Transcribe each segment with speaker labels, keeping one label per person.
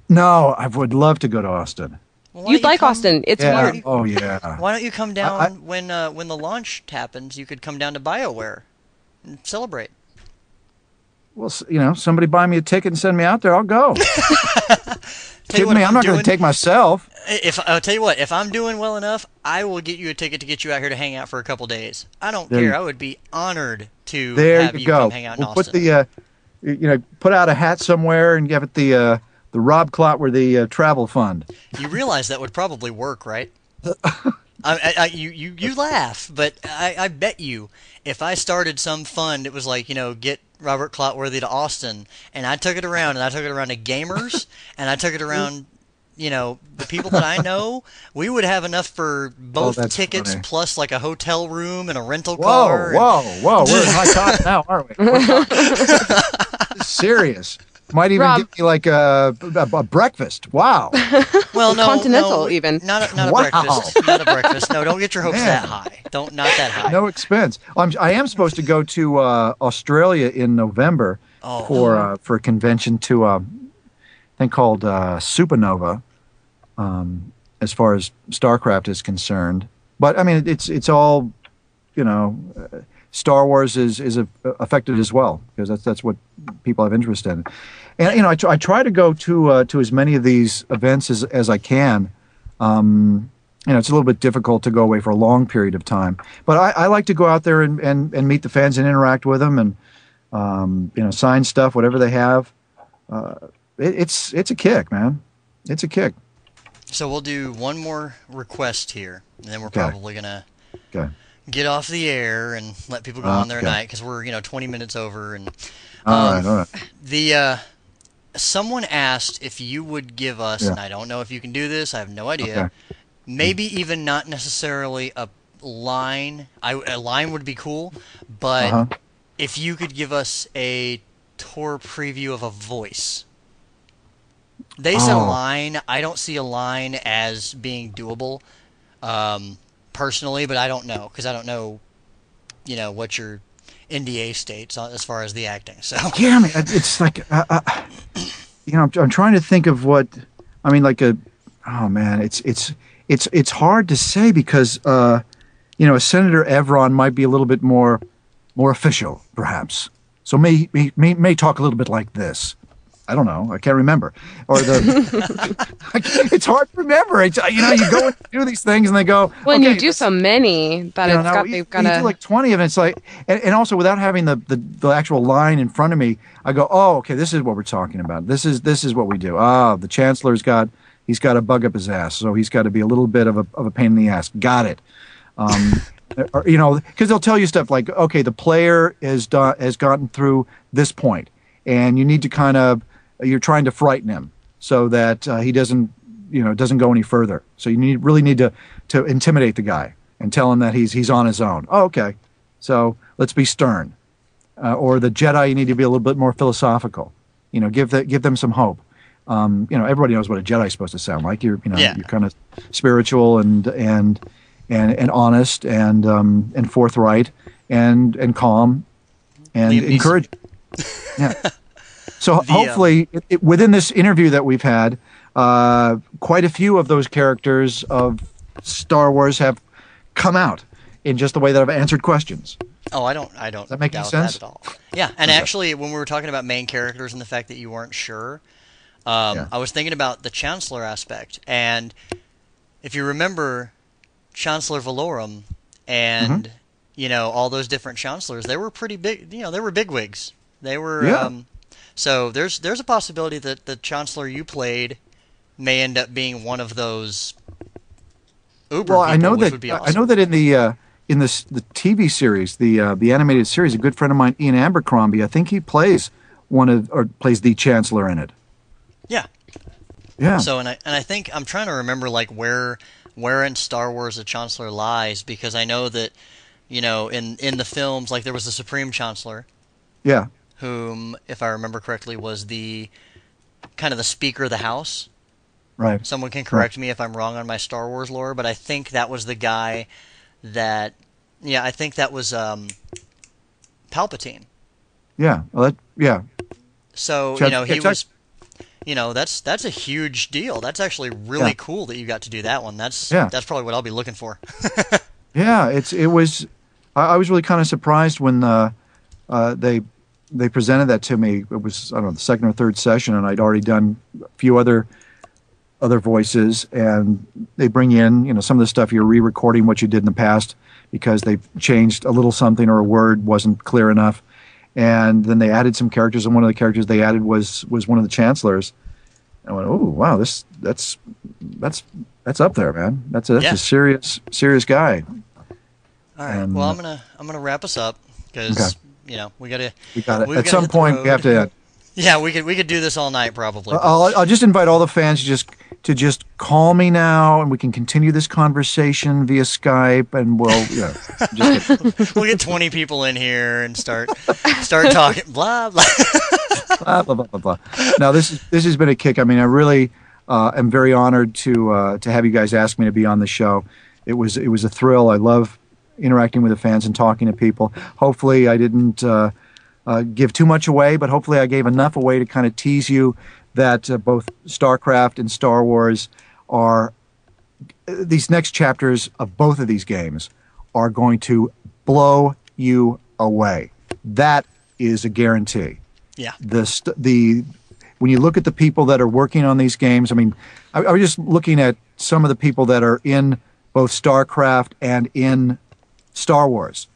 Speaker 1: No, I would love to go to Austin.
Speaker 2: Well, you'd like Austin. It's weird.
Speaker 1: Oh, yeah.
Speaker 3: Why don't you come down when the launch happens? You could come down to BioWare and celebrate.
Speaker 1: Well, somebody buy me a ticket and send me out there. I'll go. Kidding me? I'm not going to take myself.
Speaker 3: I'll tell you what, if I'm doing well enough, I will get you a ticket to get you out here to hang out for a couple days. I don't care. I would be honored to have you come hang out in Austin.
Speaker 1: Put out a hat somewhere and give it the Rob Clotworthy Travel Fund.
Speaker 3: You realize that would probably work, right? You laugh, but I bet you if I started some fund, it was like, get Robert Clotworthy to Austin, and I took it around to gamers, and I took it around, the people that I know, we would have enough for both tickets plus like a hotel room and a rental car.
Speaker 1: Whoa. We're in high talk now, aren't we? We're serious. Might even give me like a breakfast. Wow.
Speaker 3: Well,
Speaker 2: continental even.
Speaker 3: Not a breakfast. Not a breakfast. No, don't get your hopes that high. Not that high.
Speaker 1: No expense. I am supposed to go to Australia in November for a convention to a thing called Supernova, as far as Starcraft is concerned. But I mean, it's all, Star Wars is affected as well, because that's what people have interest in. And I try to go to as many of these events as I can. It's a little bit difficult to go away for a long period of time, but I like to go out there and meet the fans and interact with them and sign stuff, whatever they have. It's a kick, man. It's a kick.
Speaker 3: So we'll do one more request here, and then we're probably gonna get off the air and let people go on their night, because we're 20 minutes over. And
Speaker 1: all right.
Speaker 3: Someone asked if you would give us, and I don't know if you can do this, I have no idea, maybe even not necessarily a line. A line would be cool, but if you could give us a tour preview of a voice. They said a line. I don't see a line as being doable, personally, but I don't know, because I don't know, what your NDA states as far as the acting. So
Speaker 1: yeah, I mean, it's like I'm trying to think of what I mean. Like it's hard to say, because Senator Evron might be a little bit more official, perhaps. So may talk a little bit like this. I don't know. I can't remember. Or it's hard to remember. You go and do these things, and they go.
Speaker 2: When you do so many that they've got to.
Speaker 1: You do like 20 of them. It's like, and also without having the actual line in front of me, I go, oh, okay, this is what we're talking about. This is what we do. The Chancellor's he's got a bug up his ass, so he's got to be a little bit of a pain in the ass. Got it. Because they'll tell you stuff like, okay, the player has gotten through this point, and you need to you're trying to frighten him so that he doesn't go any further. So you really need to intimidate the guy and tell him that he's on his own. Oh, okay. So let's be stern. Or the Jedi, you need to be a little bit more philosophical. Give them some hope. Everybody knows what a Jedi is supposed to sound like. You're kind of spiritual and honest and forthright and calm and encouraging. Yeah. So hopefully, within this interview that we've had, quite a few of those characters of Star Wars have come out in just the way that I've answered questions.
Speaker 3: Oh, I don't.
Speaker 1: Does that make sense?
Speaker 3: That at all. Yeah, and actually, when we were talking about main characters and the fact that you weren't sure, I was thinking about the Chancellor aspect. And if you remember, Chancellor Valorum and all those different chancellors, they were pretty big. They were bigwigs. They were. So there's a possibility that the Chancellor you played may end up being one of those Uber people,
Speaker 1: I know
Speaker 3: which would be awesome.
Speaker 1: I know that in the TV series, the animated series, a good friend of mine, Ian Abercrombie, I think he plays plays the Chancellor in it. Yeah. Yeah.
Speaker 3: So and I think I'm trying to remember like where in Star Wars the Chancellor lies, because I know that in the films, like there was the Supreme Chancellor.
Speaker 1: Yeah.
Speaker 3: Whom, if I remember correctly, was the kind of the Speaker of the House.
Speaker 1: Right.
Speaker 3: Someone can correct me if I'm wrong on my Star Wars lore, but I think that was the guy that... Yeah, I think that was Palpatine.
Speaker 1: Yeah. Well, yeah.
Speaker 3: So, that's a huge deal. That's actually really cool that you got to do that one. That's probably what I'll be looking for.
Speaker 1: Yeah, it was. I was really kind of surprised when they presented that to me. It was, I don't know, the second or third session, and I'd already done a few other voices, and they bring in, some of the stuff you're re-recording what you did in the past because they've changed a little something or a word wasn't clear enough, and then they added some characters, and one of the characters they added was one of the chancellors. I went, oh wow, that's up there, man. That's a serious guy.
Speaker 3: All right. Well, I'm gonna wrap us up because we got it.
Speaker 1: At some point we have to.
Speaker 3: Yeah, we could do this all night probably.
Speaker 1: I'll just invite all the fans to just call me now, and we can continue this conversation via Skype, and
Speaker 3: we'll get 20 people in here and start talking. Blah blah.
Speaker 1: Blah blah blah blah blah. Now this has been a kick. I mean, I really am very honored to have you guys ask me to be on the show. It was a thrill. I love interacting with the fans and talking to people. Hopefully, I didn't give too much away, but hopefully, I gave enough away to kind of tease you that both Starcraft and Star Wars are these next chapters of both of these games are going to blow you away. That is a guarantee.
Speaker 3: Yeah.
Speaker 1: When you look at the people that are working on these games, I mean, I was just looking at some of the people that are in both Starcraft and in Star Wars.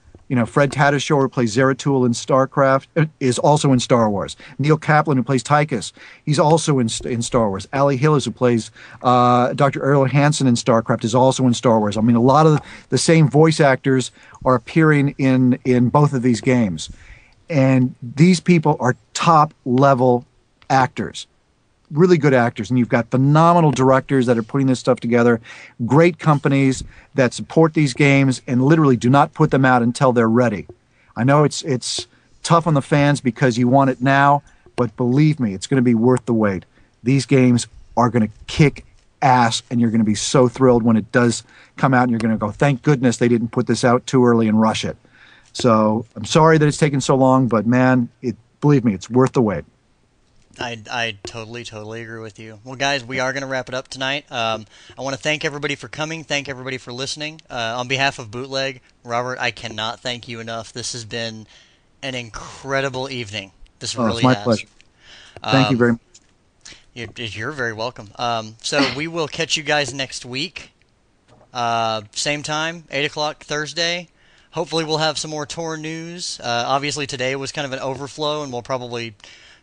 Speaker 1: Fred Tatasciore, who plays Zeratul in Starcraft, is also in Star Wars. Neil Kaplan, who plays Tychus, he's also in Star Wars. Ali Hillis, who plays Dr. Errol Hansen in Starcraft, is also in Star Wars. I mean, a lot of the same voice actors are appearing in both of these games. And these people are top-level actors, really good actors. And you've got phenomenal directors that are putting this stuff together, great companies that support these games and literally do not put them out until they're ready. I know it's tough on the fans because you want it now, but believe me, it's going to be worth the wait. These games are going to kick ass, and you're going to be so thrilled when it does come out, and you're going to go, thank goodness they didn't put this out too early and rush it. So I'm sorry that it's taken so long, but man, believe me, it's worth the wait.
Speaker 3: I totally agree with you. Well, guys, we are going to wrap it up tonight. I want to thank everybody for coming. Thank everybody for listening. On behalf of Bootleg, Robert, I cannot thank you enough. This has been an incredible evening. This really has.
Speaker 1: It's my pleasure. Thank you very much.
Speaker 3: You're very welcome. So we will catch you guys next week. Same time, 8 o'clock Thursday. Hopefully we'll have some more tour news. Obviously today was kind of an overflow, and we'll probably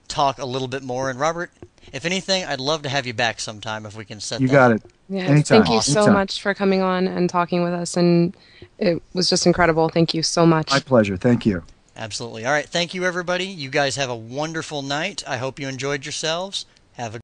Speaker 3: talk a little bit more. And Robert, if anything, I'd love to have you back sometime if we can set that up.
Speaker 1: You got it.
Speaker 2: Yeah,
Speaker 1: anytime.
Speaker 2: Thank you so much for coming on and talking with us, and it was just incredible. Thank you so much.
Speaker 1: My pleasure. Thank you.
Speaker 3: Absolutely. All right. Thank you, everybody. You guys have a wonderful night. I hope you enjoyed yourselves. Have a